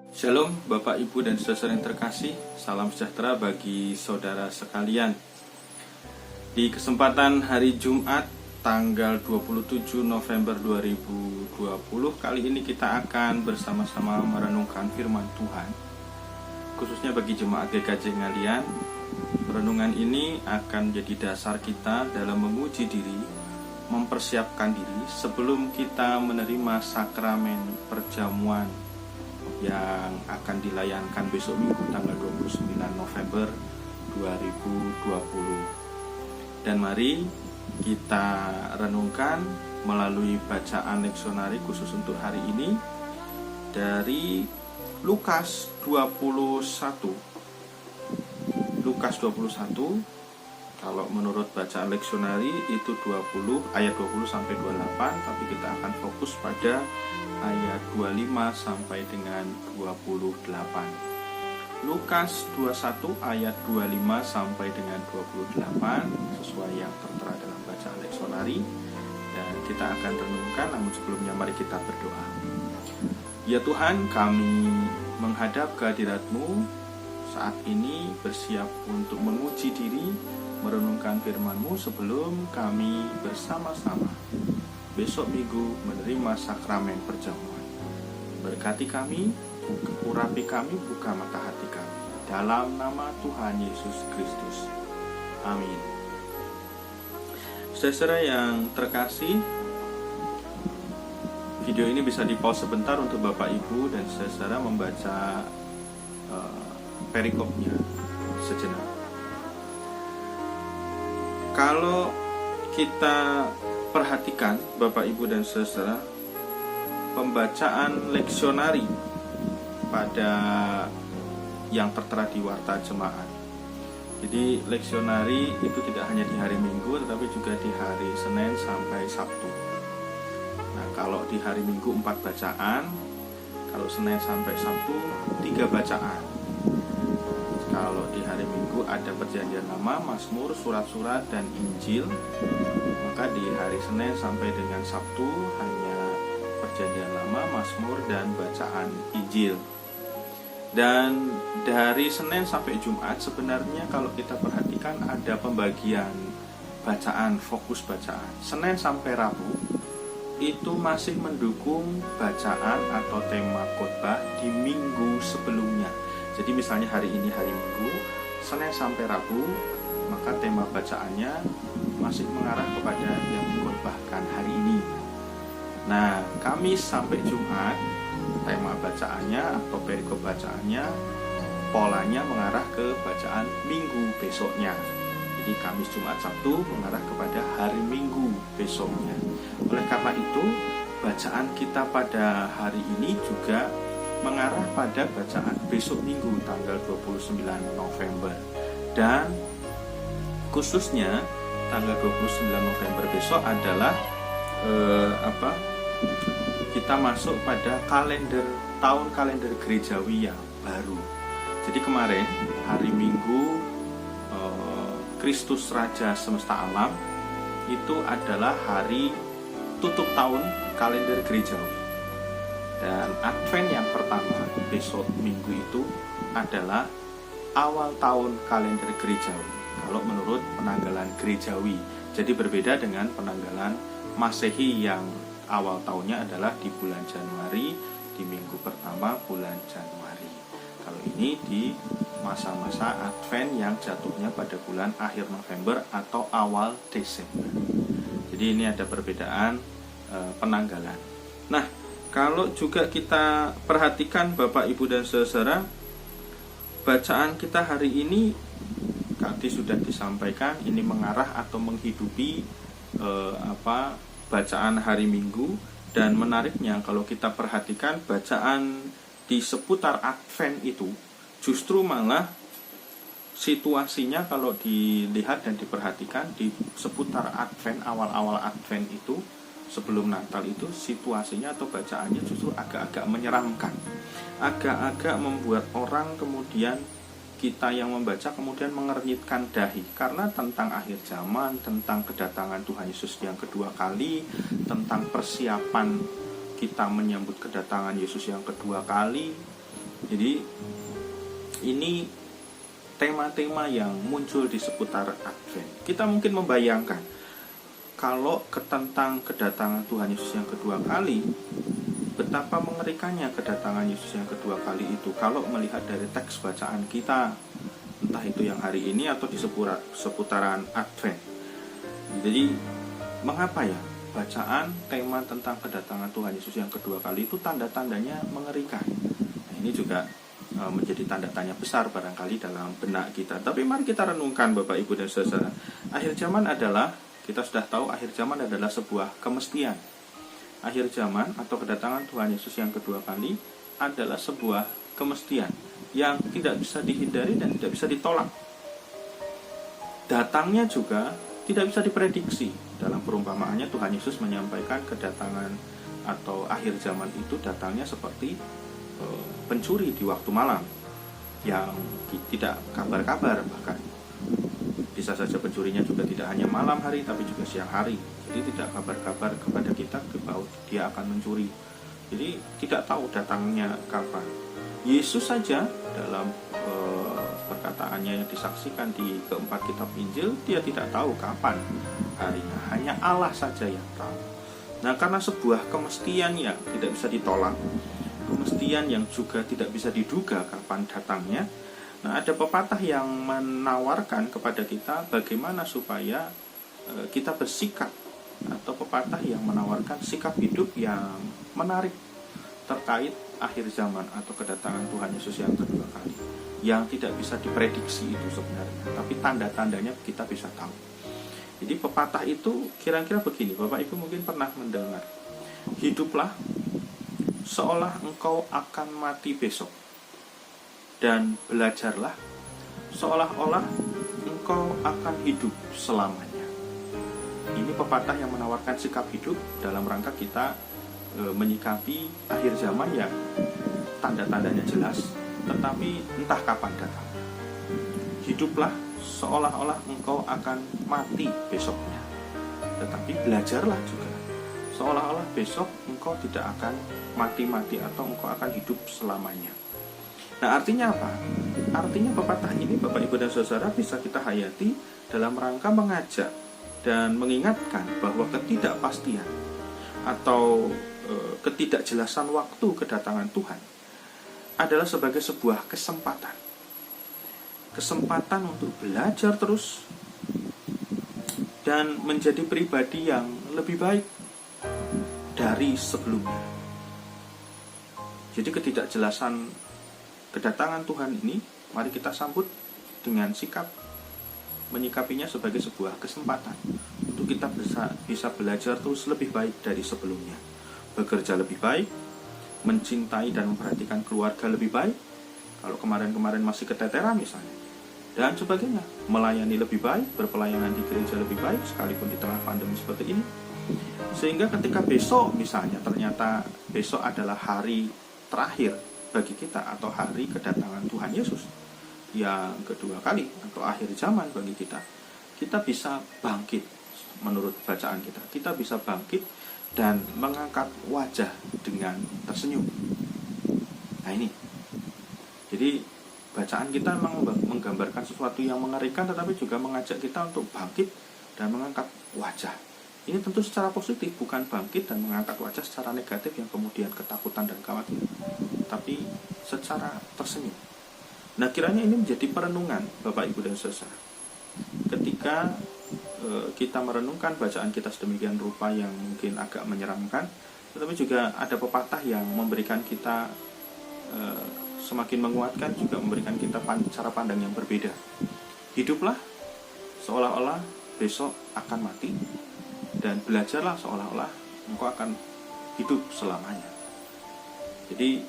Shalom Bapak Ibu dan saudara yang terkasih, salam sejahtera bagi saudara sekalian. Di kesempatan hari Jumat tanggal 27 November 2020, kali ini kita akan bersama-sama merenungkan firman Tuhan. Khususnya bagi jemaat GKJ Ngalian, renungan ini akan jadi dasar kita dalam menguji diri, mempersiapkan diri sebelum kita menerima sakramen perjamuan yang akan dilayankan besok Minggu tanggal 29 November 2020. Dan mari kita renungkan melalui bacaan leksionari khusus untuk hari ini dari Lukas 21. Lukas 21, kalau menurut bacaan leksionari itu 20 ayat 20 sampai 28, tapi kita akan fokus pada ayat 25 sampai dengan 28. Lukas 21 ayat 25 sampai dengan 28 sesuai yang tertera dalam bacaan leksionari, dan kita akan renungkan. Namun sebelumnya mari kita berdoa. Ya Tuhan, kami menghadap kehadirat-Mu saat ini, bersiap untuk menguji diri, merenungkan firman-Mu sebelum kami bersama-sama besok Minggu menerima sakramen perjamuan. Berkati kami, urapi kami, buka mata hati kami. Dalam nama Tuhan Yesus Kristus. Amin. Saudara yang terkasih, video ini bisa di-pause sebentar untuk Bapak Ibu dan saudara membaca perikopnya sejenak. Kalau kita perhatikan Bapak Ibu dan saudara, pembacaan leksionari pada yang tertera di Warta Jemaat. Jadi leksionari itu tidak hanya di hari Minggu tetapi juga di hari Senin sampai Sabtu. Nah, kalau di hari Minggu 4 bacaan, kalau Senin sampai Sabtu 3 bacaan. Kalau di hari Minggu ada Perjanjian Lama, Mazmur, surat-surat, dan Injil, maka di hari Senin sampai dengan Sabtu hanya Perjanjian Lama, Mazmur, dan bacaan Injil. Dan dari Senin sampai Jumat sebenarnya kalau kita perhatikan ada pembagian bacaan, fokus bacaan. Senin sampai Rabu itu masih mendukung bacaan atau tema khotbah di minggu sebelumnya. Jadi misalnya hari ini hari Minggu, Senin sampai Rabu, maka tema bacaannya masih mengarah kepada yang dikhotbahkan hari ini. Nah, Kamis sampai Jumat, tema bacaannya atau perikop bacaannya, polanya mengarah ke bacaan Minggu besoknya. Jadi Kamis, Jumat, Sabtu mengarah kepada hari Minggu besoknya. Oleh karena itu, bacaan kita pada hari ini juga mengarah pada bacaan besok Minggu tanggal 29 November. Dan khususnya tanggal 29 November besok adalah kita masuk pada tahun kalender gerejawi yang baru. Jadi kemarin hari Minggu Kristus Raja Semesta Alam itu adalah hari tutup tahun kalender gerejawi. Dan Advent yang pertama besok Minggu itu adalah awal tahun kalender gerejawi kalau menurut penanggalan gerejawi. Jadi berbeda dengan penanggalan Masehi yang awal tahunnya adalah di bulan Januari, di minggu pertama bulan Januari. Kalau ini di masa-masa Advent yang jatuhnya pada bulan akhir November atau awal Desember. Jadi ini ada perbedaan penanggalan. Nah, kalau juga kita perhatikan Bapak Ibu dan saudara, bacaan kita hari ini tadi sudah disampaikan, ini mengarah atau menghidupi bacaan hari Minggu. Dan menariknya kalau kita perhatikan bacaan di seputar Advent itu justru malah situasinya kalau dilihat dan diperhatikan di seputar Advent, awal-awal Advent itu sebelum Natal itu situasinya atau bacaannya justru agak-agak menyeramkan, agak-agag membuat orang kemudian kita yang membaca kemudian mengernyitkan dahi karena tentang akhir zaman, tentang kedatangan Tuhan Yesus yang kedua kali, tentang persiapan kita menyambut kedatangan Yesus yang kedua kali. Jadi ini tema-tema yang muncul di seputar Advent. Kita mungkin membayangkan kalau tentang kedatangan Tuhan Yesus yang kedua kali, betapa mengerikannya kedatangan Yesus yang kedua kali itu kalau melihat dari teks bacaan kita, entah itu yang hari ini atau di seputaran Advent. Jadi mengapa ya bacaan tema tentang kedatangan Tuhan Yesus yang kedua kali itu tanda-tandanya mengerikan? Nah, ini juga menjadi tanda tanya besar barangkali dalam benak kita. Tapi mari kita renungkan Bapak Ibu dan Saudara. Akhir zaman adalah, kita sudah tahu akhir zaman adalah sebuah kemestian. Akhir zaman atau kedatangan Tuhan Yesus yang kedua kali adalah sebuah kemestian yang tidak bisa dihindari dan tidak bisa ditolak. Datangnya juga tidak bisa diprediksi. Dalam perumpamaannya Tuhan Yesus menyampaikan kedatangan atau akhir zaman itu datangnya seperti pencuri di waktu malam yang tidak kabar-kabar, bahkan bisa saja pencurinya juga tidak hanya malam hari tapi juga siang hari. Jadi tidak kabar-kabar kepada kita bahwa dia akan mencuri. Jadi tidak tahu datangnya kapan. Yesus saja dalam perkataannya yang disaksikan di keempat kitab Injil, dia tidak tahu kapan harinya. Hanya Allah saja yang tahu. Nah, karena sebuah kemestian yang tidak bisa ditolak, kemestian yang juga tidak bisa diduga kapan datangnya. Nah, ada pepatah yang menawarkan kepada kita bagaimana supaya kita bersikap, atau pepatah yang menawarkan sikap hidup yang menarik terkait akhir zaman atau kedatangan Tuhan Yesus yang kedua kali, yang tidak bisa diprediksi itu sebenarnya, tapi tanda-tandanya kita bisa tahu. Jadi pepatah itu kira-kira begini, Bapak Ibu mungkin pernah mendengar, hiduplah seolah engkau akan mati besok, dan belajarlah seolah-olah engkau akan hidup selamanya. Ini pepatah yang menawarkan sikap hidup dalam rangka kita menyikapi akhir zaman yang tanda-tandanya jelas, tetapi entah kapan datang. Hiduplah seolah-olah engkau akan mati besoknya, tetapi belajarlah juga seolah-olah besok engkau tidak akan mati-mati atau engkau akan hidup selamanya. Nah, artinya apa? Artinya pepatah ini Bapak Ibu dan Saudara bisa kita hayati dalam rangka mengajak dan mengingatkan bahwa ketidakpastian atau ketidakjelasan waktu kedatangan Tuhan adalah sebagai sebuah kesempatan. Kesempatan untuk belajar terus dan menjadi pribadi yang lebih baik dari sebelumnya. Jadi ketidakjelasan kedatangan Tuhan ini mari kita sambut dengan sikap menyikapinya sebagai sebuah kesempatan untuk kita bisa belajar terus lebih baik dari sebelumnya, bekerja lebih baik, mencintai dan memperhatikan keluarga lebih baik, kalau kemarin-kemarin masih keteteran misalnya, dan sebagainya, melayani lebih baik, berpelayanan di gereja lebih baik sekalipun di tengah pandemi seperti ini, sehingga ketika besok misalnya ternyata besok adalah hari terakhir bagi kita atau hari kedatangan Tuhan Yesus yang kedua kali atau akhir zaman bagi kita, kita bisa bangkit menurut bacaan kita bisa bangkit dan mengangkat wajah dengan tersenyum. Nah ini, jadi bacaan kita memang menggambarkan sesuatu yang mengerikan, tetapi juga mengajak kita untuk bangkit dan mengangkat wajah. Ini tentu secara positif, bukan bangkit dan mengangkat wajah secara negatif yang kemudian ketakutan dan khawatir, tapi secara tersenyum. Nah, kiranya ini menjadi perenungan Bapak Ibu dan Saudara. Ketika kita merenungkan bacaan kita sedemikian rupa yang mungkin agak menyeramkan, tetapi juga ada pepatah yang memberikan kita semakin menguatkan, juga memberikan kita cara pandang yang berbeda. Hiduplah seolah-olah besok akan mati, dan belajarlah seolah-olah engkau akan hidup selamanya. Jadi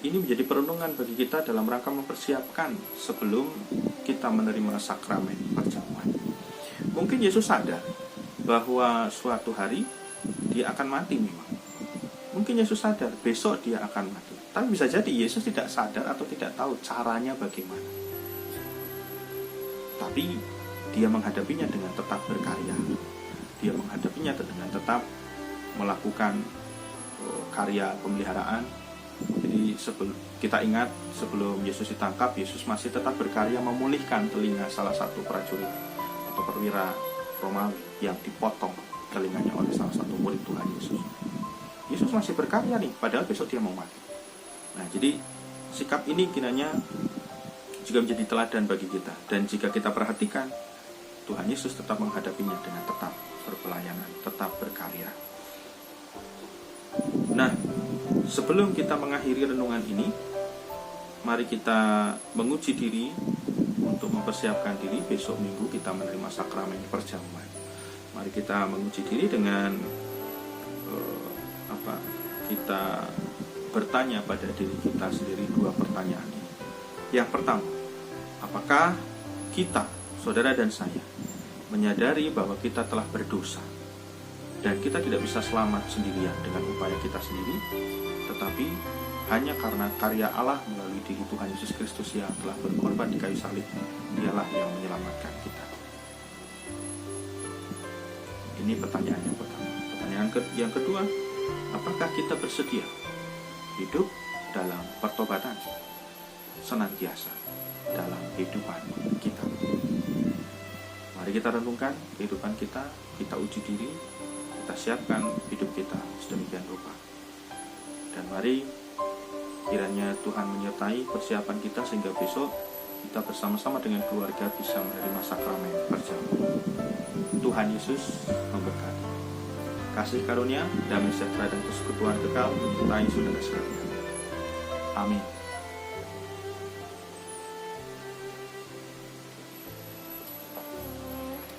ini menjadi perenungan bagi kita dalam rangka mempersiapkan sebelum kita menerima sakramen perjamuan. Mungkin Yesus sadar bahwa suatu hari dia akan mati memang. Mungkin Yesus sadar besok dia akan mati. Tapi bisa jadi Yesus tidak sadar atau tidak tahu caranya bagaimana. Tapi dia menghadapinya dengan tetap berkarya. Dia menghadapinya dengan tetap melakukan karya pemeliharaan. Jadi Jadi kita ingat sebelum Yesus ditangkap, Yesus masih tetap berkarya memulihkan telinga salah satu prajurit atau perwira Romawi yang dipotong telinganya oleh salah satu murid Tuhan Yesus. Yesus masih berkarya nih, padahal besok dia mau mati. Nah, jadi sikap ini kiranya juga menjadi teladan bagi kita. Dan jika kita perhatikan, Tuhan Yesus tetap menghadapinya dengan tetap berpelayanan, tetap berkarya. Nah, sebelum kita mengakhiri renungan ini, mari kita menguji diri untuk mempersiapkan diri besok Minggu kita menerima sakramen perjamuan. Mari kita menguji diri dengan kita bertanya pada diri kita sendiri dua pertanyaan ini. Yang pertama, apakah kita, saudara dan saya, menyadari bahwa kita telah berdosa dan kita tidak bisa selamat sendirian dengan upaya kita sendiri, tetapi hanya karena karya Allah melalui diri Tuhan Yesus Kristus yang telah berkorban di kayu salib, dialah yang menyelamatkan kita. Ini pertanyaan yang pertama. Pertanyaan yang kedua, apakah kita bersedia hidup dalam pertobatan senantiasa dalam kehidupan kita? Mari kita renungkan kehidupan kita, kita uji diri, kita siapkan hidup kita sedemikian rupa. Dan mari kiranya Tuhan menyertai persiapan kita sehingga besok kita bersama-sama dengan keluarga bisa menerima sakramen perjamuan. Tuhan Yesus memberkati. Kasih karunia, damai sejahtera dan persekutuan kekal menyertai saudara sekalian. Amin.